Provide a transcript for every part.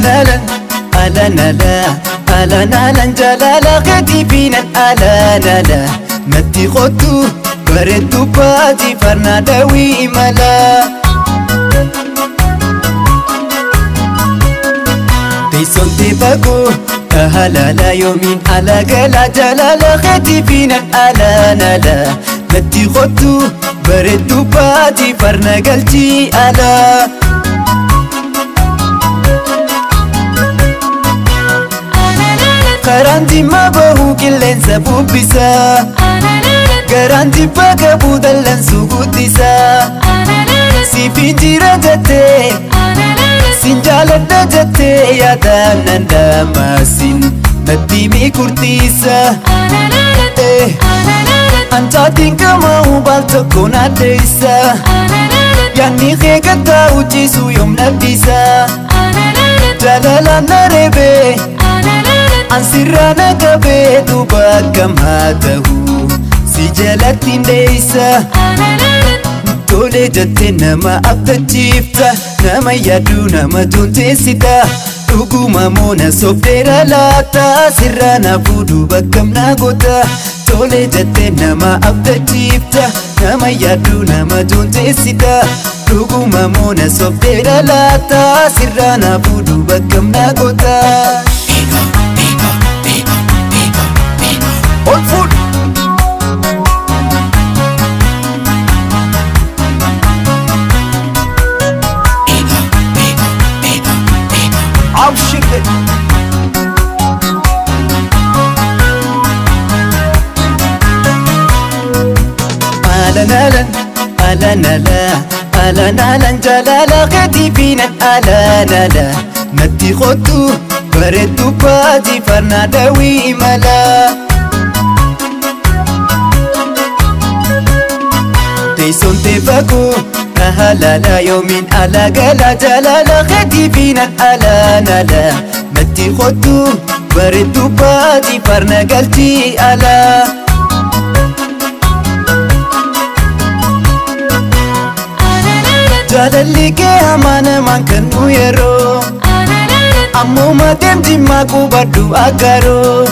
نالا ألا نالا ألا نالا جلالا غدي فينا ألا نالا متي خطو بردو باتي فرنا دوي ملا تيسون تباكو أهلا لا يومين على قلا جلالا غدي فينا ألا نالا متي خطو بردو باتي فرنا قلتي ألا Garanti mabahu killen sabubisa Garanti paga budalan sugutisa Sifinjira jate Sinjaladda jate Yadanan damasin Nadimi kurtisa Antatin kamau baltokon adesa Yani khegata uchisu yom nabisa Jalala narebe Ansirana kabetu bakamatahu Si jalatin deisa Tole jatte nama abdachifta Nama yadu nama tuntesita Dhuguma mona sofdera lata Sirrana fudu bakam nagota Tole jatte nama abdachifta Nama yadu nama tuntesita Dhuguma mona sofdera lata Sirrana fudu bakam nagota All food. I'll shake it. ألا نالا ألا نالا ألا نالا جلالا غدي فينا ألا نالا متي خطو بردو باتي فرنا دوي ملا تيسون تباكو أهلا لا يومين على قلا جلالا غدي فينا ألا نالا متي خطو بردو باتي فرنا قلتي ألا جلالي كيامانا من كنو يرو أمو ما تمتي ماكو بدو أكارو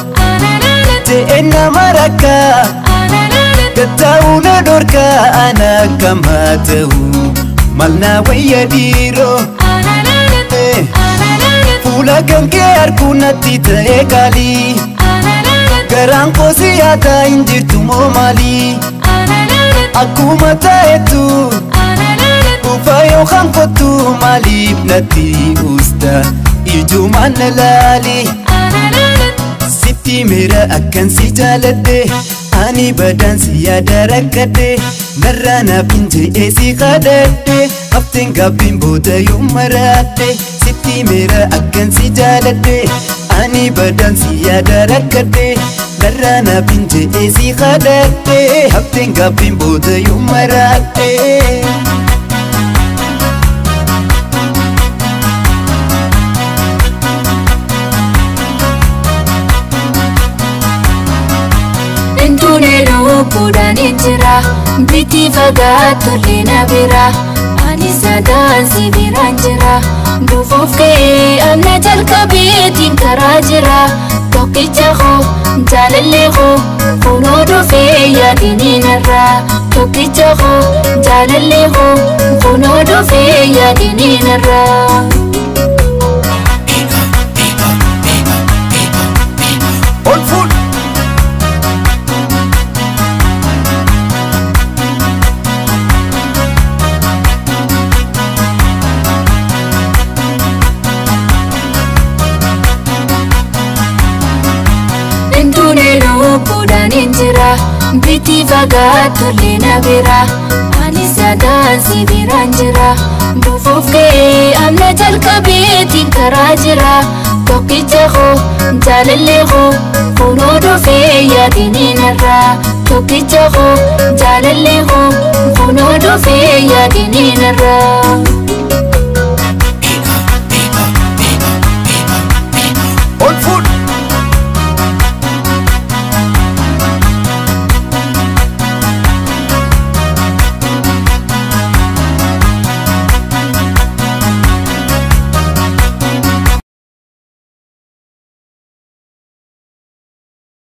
تئنا مركا كتاونا دوركا أنا كما تهو مالنا ويديرو فولا كان كياركو نتيتا إيكالي غران قوسياتا إنجرتو مومالي أكو متايتو Ufayo khankotu malib nati usta Ijuman nalali Sitti mera akan si jaladde Ani badan siyada rakkadde Narrana pinje esi khadadde Haften gabbin boda yumaradde Sitti mera akan si jaladde Ani badan siyada rakkadde Narrana pinje esi khadadde Haften gabbin boda yumaradde Tunelu kudan injira Biti fagatu lina bira Ani sadan si biranjira Dufuf ke amna jalka bitin karajira Tokicha ho jalalle ho Kuno dufe yadini narra Tokicha ho jalalle ho Kuno dufe yadini narra All food. Kudan injira Biti fagatu lina bira Ani sadan si biranjira Dufuf ke amna jalka bitin karajira Tokicha ho jalalle ho Kuno dufe yadini narra Tokicha ho jalalle ho Kuno dufe yadini narra